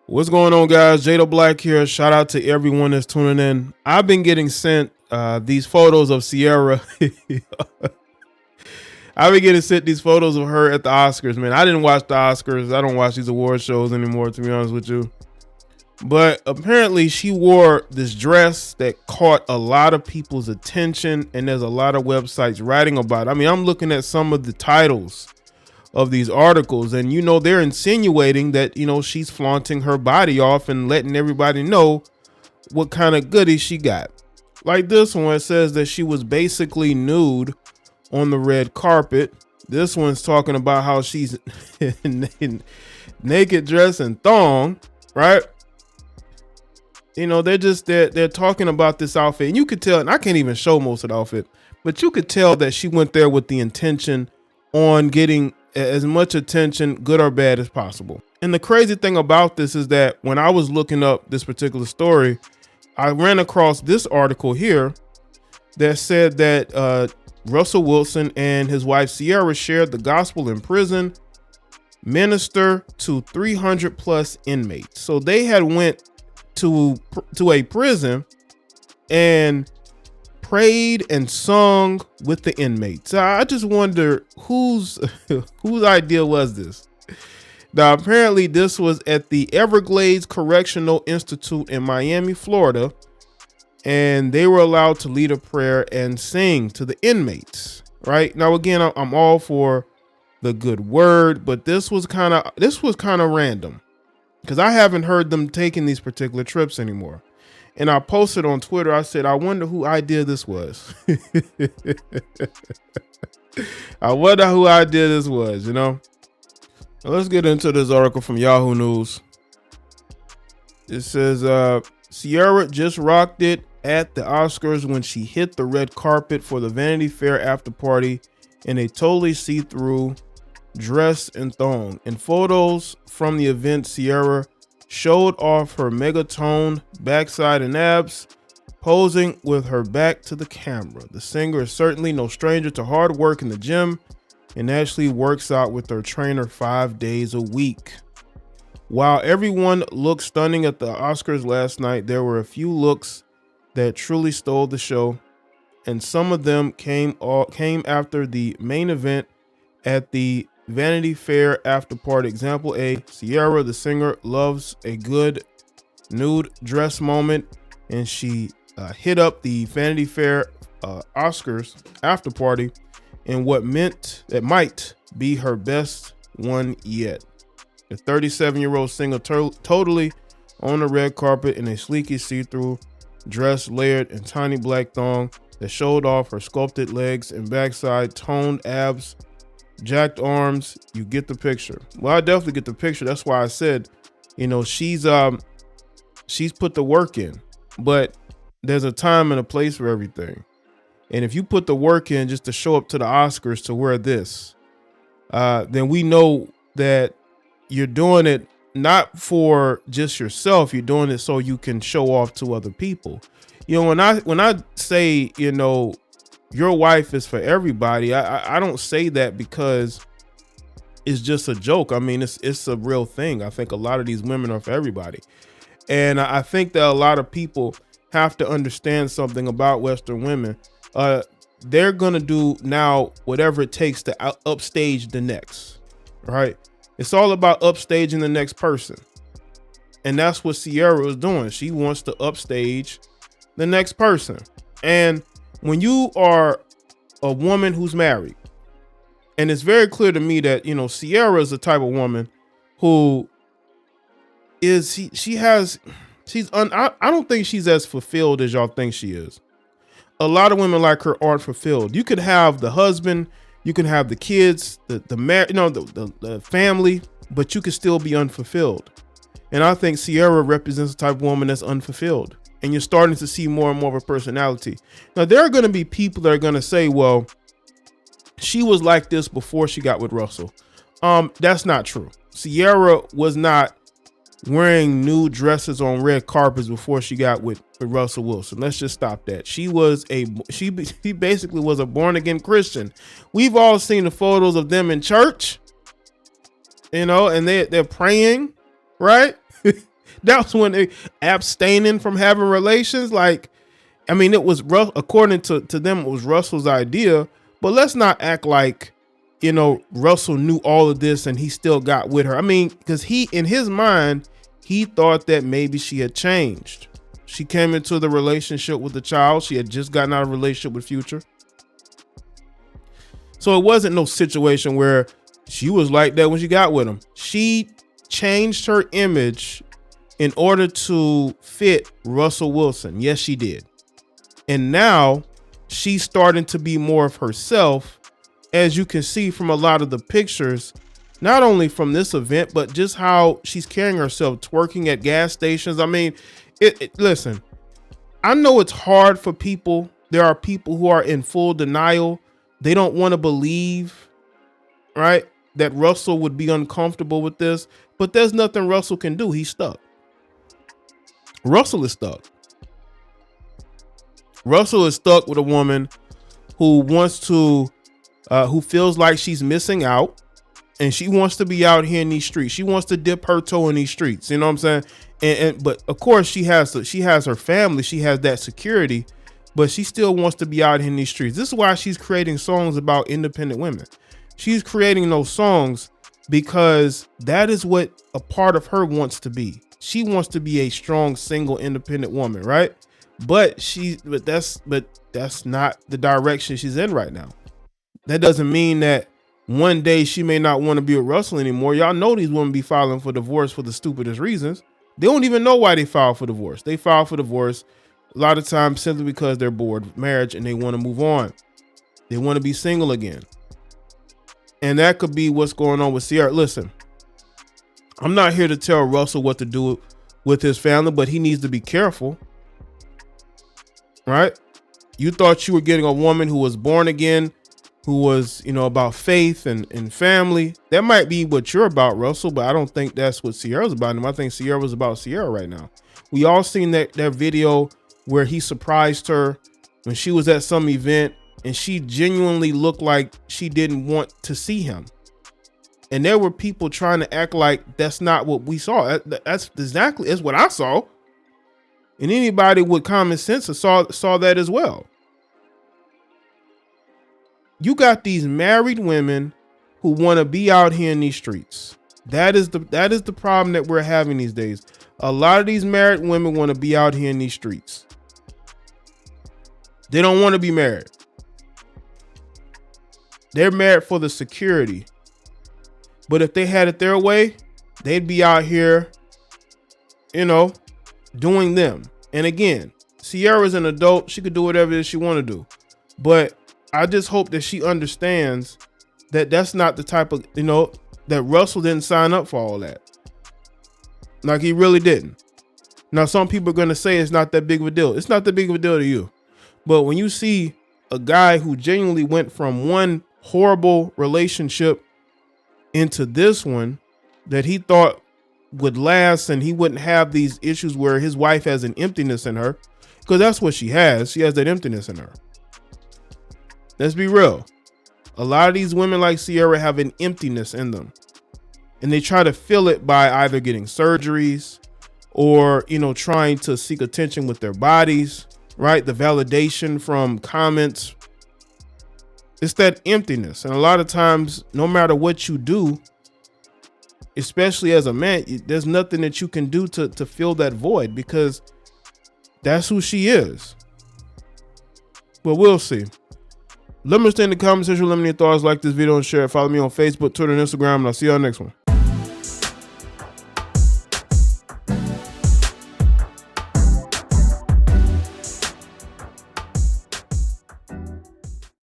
What's going on, guys? Jada Black here. Shout out to everyone that's tuning in. I've been getting sent these photos of Ciara. I've been getting sent these photos of her at the Oscars, man. I didn't watch the Oscars. I don't watch these award shows anymore, to be honest with you. But apparently she wore this dress that caught a lot of people's attention, and there's a lot of websites writing about it. I mean, I'm looking at some of the titles of these articles, and they're insinuating that she's flaunting her body off and letting everybody know what kind of goodies she got. Like this one, it says that she was basically nude on the red carpet. This one's talking about how she's naked dress and thong, right? They're talking about this outfit, and you could tell, and I can't even show most of the outfit, but you could tell that she went there with the intention on getting as much attention, good or bad, as possible. And the crazy thing about this is that when I was looking up this particular story, I ran across this article here that said that Russell Wilson and his wife Ciara shared the gospel in prison, minister to 300 plus inmates. So they had went to a prison and prayed and sung with the inmates. I just wonder whose idea was this. Now, apparently this was at the Everglades Correctional Institute in Miami, Florida, and they were allowed to lead a prayer and sing to the inmates. Right now, again, I'm all for the good word, but this was kind of random because I haven't heard them taking these particular trips anymore. And I posted on Twitter, I said, I wonder who idea this was. I wonder who idea this was, Now, let's get into this article from Yahoo News. It says, Ciara just rocked it at the Oscars when she hit the red carpet for the Vanity Fair after party in a totally see-through dress and thong. In photos from the event, Ciara showed off her megatoned backside and abs, posing with her back to the camera. The singer is certainly no stranger to hard work in the gym and actually works out with her trainer 5 days a week. While everyone looked stunning at the Oscars last night, there were a few looks that truly stole the show, and some of them came after the main event at the Vanity Fair after party. Example A, Ciara, the singer, loves a good nude dress moment, and she hit up the Vanity Fair Oscars after party in what might be her best one yet. The 37-year-old singer totally on the red carpet in a sleeky see-through dress layered in tiny black thong that showed off her sculpted legs and backside, toned abs, jacked arms. You get the picture. Well, I definitely get the picture. That's why I said, she's put the work in, but there's a time and a place for everything. And if you put the work in just to show up to the Oscars to wear this, then we know that you're doing it not for just yourself. You're doing it so you can show off to other people. When I say, your wife is for everybody, I don't say that because it's just a joke. I mean, it's a real thing. I think a lot of these women are for everybody. And I think that a lot of people have to understand something about Western women. They're going to do now whatever it takes to upstage the next, right? It's all about upstaging the next person. And that's what Ciara is doing. She wants to upstage the next person. And when you are a woman who's married, and it's very clear to me that, Ciara is the type of woman who is, I don't think she's as fulfilled as y'all think she is. A lot of women like her aren't fulfilled. You could have the husband, you can have the kids, the family, but you could still be unfulfilled. And I think Ciara represents the type of woman that's unfulfilled. And you're starting to see more and more of a personality. Now, there are going to be people that are going to say, well, she was like this before she got with Russell. That's not true. Ciara was not wearing nude dresses on red carpets before she got with Russell Wilson. Let's just stop that. She basically was a born again Christian. We've all seen the photos of them in church, and they're praying, right? That was when they abstaining from having relations. Like, I mean, it was according to them, it was Russell's idea. But let's not act like, you know, Russell knew all of this and he still got with her. I mean, because he, in his mind, he thought that maybe she had changed. She came into the relationship with the child. She had just gotten out of a relationship with Future. So it wasn't no situation where she was like that when she got with him. She changed her image in order to fit Russell Wilson. Yes, she did. And now she's starting to be more of herself, as you can see from a lot of the pictures, not only from this event, but just how she's carrying herself, twerking at gas stations. I mean, listen, I know it's hard for people. There are people who are in full denial. They don't want to believe, right, that Russell would be uncomfortable with this, but there's nothing Russell can do. He's stuck. Russell is stuck. Russell is stuck with a woman who wants to, who feels like she's missing out, and she wants to be out here in these streets. She wants to dip her toe in these streets. You know what I'm saying? But of course she has her family. She has that security, but she still wants to be out here in these streets. This is why she's creating songs about independent women. She's creating those songs because that is what a part of her wants to be. She wants to be a strong, single, independent woman, right? But that's not the direction she's in right now. That doesn't mean that one day she may not want to be with Russell anymore. Y'all know these women be filing for divorce for the stupidest reasons. They don't even know why they file for divorce. They file for divorce a lot of times simply because they're bored with marriage and they want to move on. They want to be single again. And that could be what's going on with Ciara. Listen, I'm not here to tell Russell what to do with his family, but he needs to be careful. Right? You thought you were getting a woman who was born again, who was, you know, about faith and family. That might be what you're about, Russell, but I don't think that's what Ciara's about. I think Ciara was about Ciara right now. We all seen that video where he surprised her when she was at some event and she genuinely looked like she didn't want to see him. And there were people trying to act like that's not what we saw. That's what I saw. And anybody with common sense saw that as well. You got these married women who want to be out here in these streets. That is the problem that we're having these days. A lot of these married women want to be out here in these streets. They don't want to be married. They're married for the security. But if they had it their way, they'd be out here, you know, doing them. And again, Ciara's an adult. She could do whatever it is she want to do. But I just hope that she understands that that's not the type of, you know, that Russell didn't sign up for all that. Like, he really didn't. Now, some people are going to say it's not that big of a deal. It's not that big of a deal to you. But when you see a guy who genuinely went from one horrible relationship into this one that he thought would last and he wouldn't have these issues where his wife has an emptiness in her, because that's what she has. She has that emptiness in her. Let's be real. A lot of these women like Ciara have an emptiness in them, and they try to fill it by either getting surgeries or, you know, trying to seek attention with their bodies, right? The validation from comments. It's that emptiness. And a lot of times, no matter what you do, especially as a man, there's nothing that you can do to fill that void, because that's who she is. But we'll see. Let me know in the comment section. Let me know your thoughts. Like this video and share it. Follow me on Facebook, Twitter, and Instagram, and I'll see y'all next one.